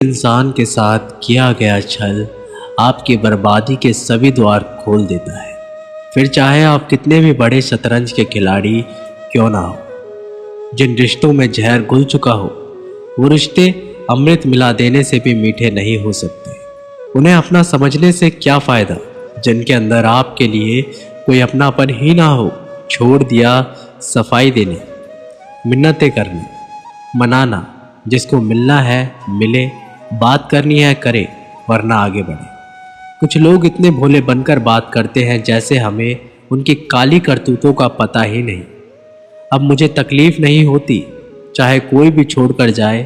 इंसान के साथ किया गया छल आपकी बर्बादी के सभी द्वार खोल देता है। फिर चाहे आप कितने भी बड़े शतरंज के खिलाड़ी क्यों ना हो। जिन रिश्तों में जहर घुल चुका हो, वो रिश्ते अमृत मिला देने से भी मीठे नहीं हो सकते। उन्हें अपना समझने से क्या फ़ायदा जिनके अंदर आपके लिए कोई अपनापन ही ना हो। छोड़ दिया सफाई देने, मिन्नतें करने, मनाना। जिसको मिलना है मिले, बात करनी है करे, वरना आगे बढ़े। कुछ लोग इतने भोले बनकर बात करते हैं जैसे हमें उनकी काली करतूतों का पता ही नहीं। अब मुझे तकलीफ नहीं होती चाहे कोई भी छोड़कर जाए,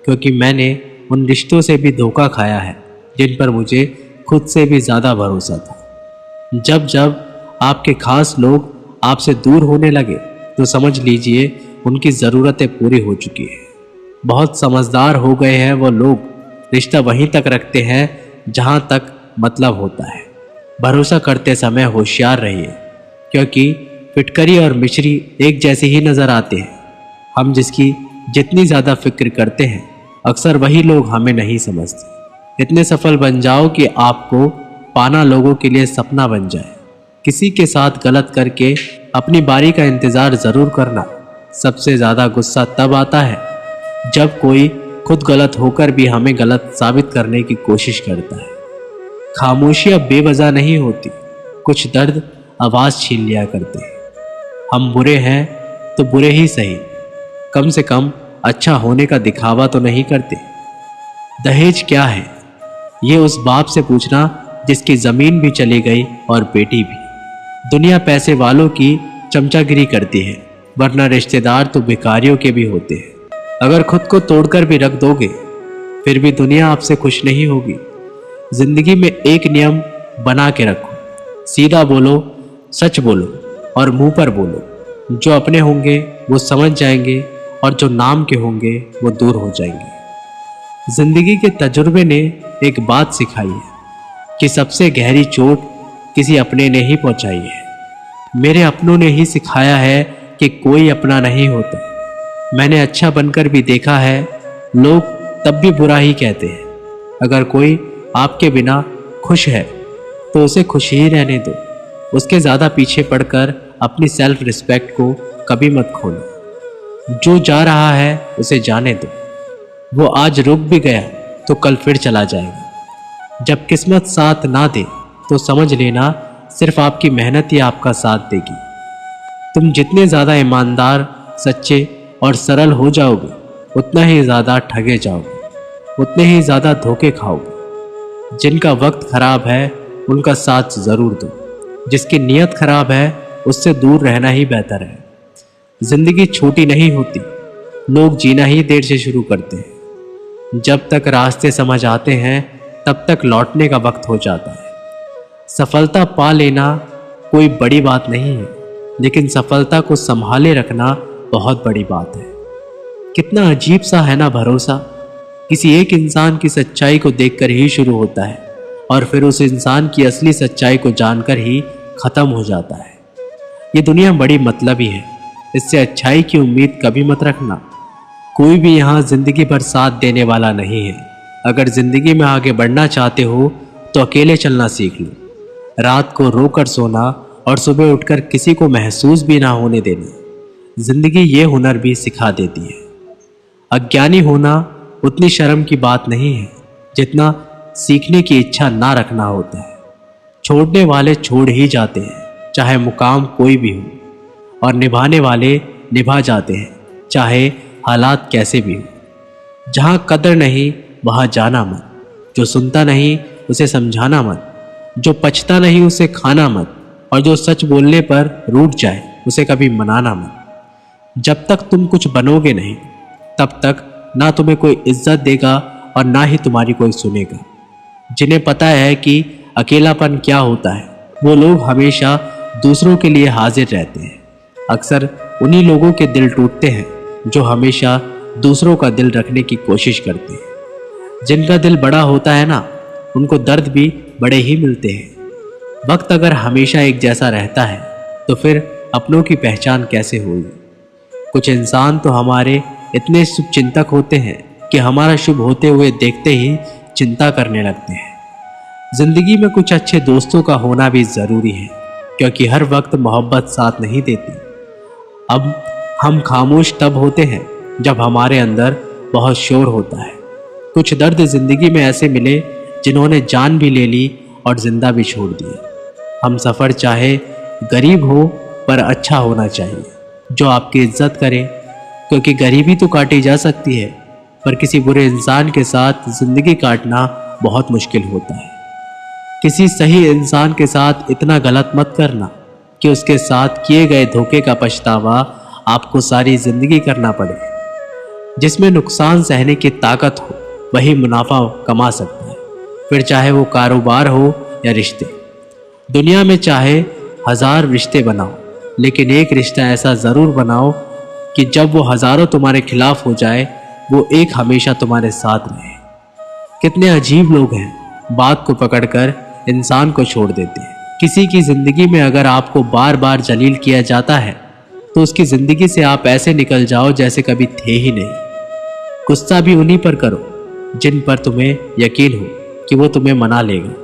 क्योंकि मैंने उन रिश्तों से भी धोखा खाया है जिन पर मुझे खुद से भी ज़्यादा भरोसा था। जब जब आपके खास लोग आपसे दूर होने लगे तो समझ लीजिए उनकी ज़रूरतें पूरी हो चुकी है। बहुत समझदार हो गए हैं वो लोग। रिश्ता वहीं तक रखते हैं जहां तक मतलब होता है। भरोसा करते समय होशियार रहिए, क्योंकि फिटकरी और मिश्री एक जैसे ही नज़र आते हैं। हम जिसकी जितनी ज़्यादा फिक्र करते हैं, अक्सर वही लोग हमें नहीं समझते। इतने सफल बन जाओ कि आपको पाना लोगों के लिए सपना बन जाए। किसी के साथ गलत करके अपनी बारी का इंतज़ार ज़रूर करना। सबसे ज़्यादा गुस्सा तब आता है जब कोई खुद गलत होकर भी हमें गलत साबित करने की कोशिश करता है। खामोशियाँ बेवजह नहीं होती, कुछ दर्द आवाज़ छीन लिया करते हैं। हम बुरे हैं तो बुरे ही सही, कम से कम अच्छा होने का दिखावा तो नहीं करते। दहेज क्या है ये उस बाप से पूछना जिसकी ज़मीन भी चली गई और बेटी भी। दुनिया पैसे वालों की चमचागिरी करती है, वरना रिश्तेदार तो भिखारियों के भी होते हैं। अगर खुद को तोड़कर भी रख दोगे फिर भी दुनिया आपसे खुश नहीं होगी। जिंदगी में एक नियम बना के रखो, सीधा बोलो, सच बोलो और मुंह पर बोलो। जो अपने होंगे वो समझ जाएंगे और जो नाम के होंगे वो दूर हो जाएंगे। जिंदगी के तजुर्बे ने एक बात सिखाई है कि सबसे गहरी चोट किसी अपने ने ही पहुंचाई है। मेरे अपनों ने ही सिखाया है कि कोई अपना नहीं होता। मैंने अच्छा बनकर भी देखा है, लोग तब भी बुरा ही कहते हैं। अगर कोई आपके बिना खुश है तो उसे खुश ही रहने दो। उसके ज़्यादा पीछे पड़कर अपनी सेल्फ रिस्पेक्ट को कभी मत खोलो। जो जा रहा है उसे जाने दो। वो आज रुक भी गया तो कल फिर चला जाएगा। जब किस्मत साथ ना दे तो समझ लेना सिर्फ आपकी मेहनत ही आपका साथ देगी। तुम जितने ज़्यादा ईमानदार, सच्चे और सरल हो जाओगे, उतना ही ज़्यादा ठगे जाओगे, उतने ही ज़्यादा धोखे खाओगे। जिनका वक्त खराब है उनका साथ ज़रूर दो। जिसकी नीयत खराब है उससे दूर रहना ही बेहतर है। ज़िंदगी छोटी नहीं होती, लोग जीना ही देर से शुरू करते हैं। जब तक रास्ते समझ आते हैं तब तक लौटने का वक्त हो जाता है। सफलता पा लेना कोई बड़ी बात नहीं है, लेकिन सफलता को संभाले रखना बहुत बड़ी बात है। कितना अजीब सा है ना भरोसा। किसी एक इंसान की सच्चाई को देखकर ही शुरू होता है और फिर उस इंसान की असली सच्चाई को जानकर ही ख़त्म हो जाता है। ये दुनिया बड़ी मतलबी है, इससे अच्छाई की उम्मीद कभी मत रखना। कोई भी यहाँ ज़िंदगी भर साथ देने वाला नहीं है। अगर ज़िंदगी में आगे बढ़ना चाहते हो तो अकेले चलना सीख लो। रात को रोकर सोना और सुबह उठकर किसी को महसूस भी ना होने देना। जिंदगी ये हुनर भी सिखा देती है। अज्ञानी होना उतनी शर्म की बात नहीं है जितना सीखने की इच्छा ना रखना होता है। छोड़ने वाले छोड़ ही जाते हैं, चाहे मुकाम कोई भी हो, और निभाने वाले निभा जाते हैं, चाहे हालात कैसे भी हो। जहाँ कदर नहीं वहाँ जाना मत। जो सुनता नहीं उसे समझाना मत। जो पछता नहीं उसे खाना मत। और जो सच बोलने पर रूठ जाए उसे कभी मनाना मत। जब तक तुम कुछ बनोगे नहीं तब तक ना तुम्हें कोई इज्जत देगा और ना ही तुम्हारी कोई सुनेगा। जिन्हें पता है कि अकेलापन क्या होता है, वो लोग हमेशा दूसरों के लिए हाजिर रहते हैं। अक्सर उन्हीं लोगों के दिल टूटते हैं जो हमेशा दूसरों का दिल रखने की कोशिश करते हैं। जिनका दिल बड़ा होता है ना, उनको दर्द भी बड़े ही मिलते हैं। वक्त अगर हमेशा एक जैसा रहता है तो फिर अपनों की पहचान कैसे होगी। कुछ इंसान तो हमारे इतने शुभचिंतक होते हैं कि हमारा शुभ होते हुए देखते ही चिंता करने लगते हैं। जिंदगी में कुछ अच्छे दोस्तों का होना भी जरूरी है, क्योंकि हर वक्त मोहब्बत साथ नहीं देती। अब हम खामोश तब होते हैं जब हमारे अंदर बहुत शोर होता है। कुछ दर्द जिंदगी में ऐसे मिले जिन्होंने जान भी ले ली और जिंदा भी छोड़ दिया। हम सफ़र चाहे गरीब हो पर अच्छा होना चाहिए, जो आपकी इज्जत करे, क्योंकि गरीबी तो काटी जा सकती है पर किसी बुरे इंसान के साथ जिंदगी काटना बहुत मुश्किल होता है। किसी सही इंसान के साथ इतना गलत मत करना कि उसके साथ किए गए धोखे का पछतावा आपको सारी जिंदगी करना पड़े। जिसमें नुकसान सहने की ताकत हो वही मुनाफा कमा सकता है, फिर चाहे वो कारोबार हो या रिश्ते। दुनिया में चाहे 1000 रिश्ते बनाओ, लेकिन एक रिश्ता ऐसा ज़रूर बनाओ कि जब वो हज़ारों तुम्हारे खिलाफ हो जाए, वो एक हमेशा तुम्हारे साथ रहे। कितने अजीब लोग हैं, बात को पकड़कर इंसान को छोड़ देते हैं। किसी की ज़िंदगी में अगर आपको बार बार जलील किया जाता है तो उसकी ज़िंदगी से आप ऐसे निकल जाओ जैसे कभी थे ही नहीं। गुस्सा भी उन्हीं पर करो जिन पर तुम्हें यकीन हो कि वो तुम्हें मना लेगा।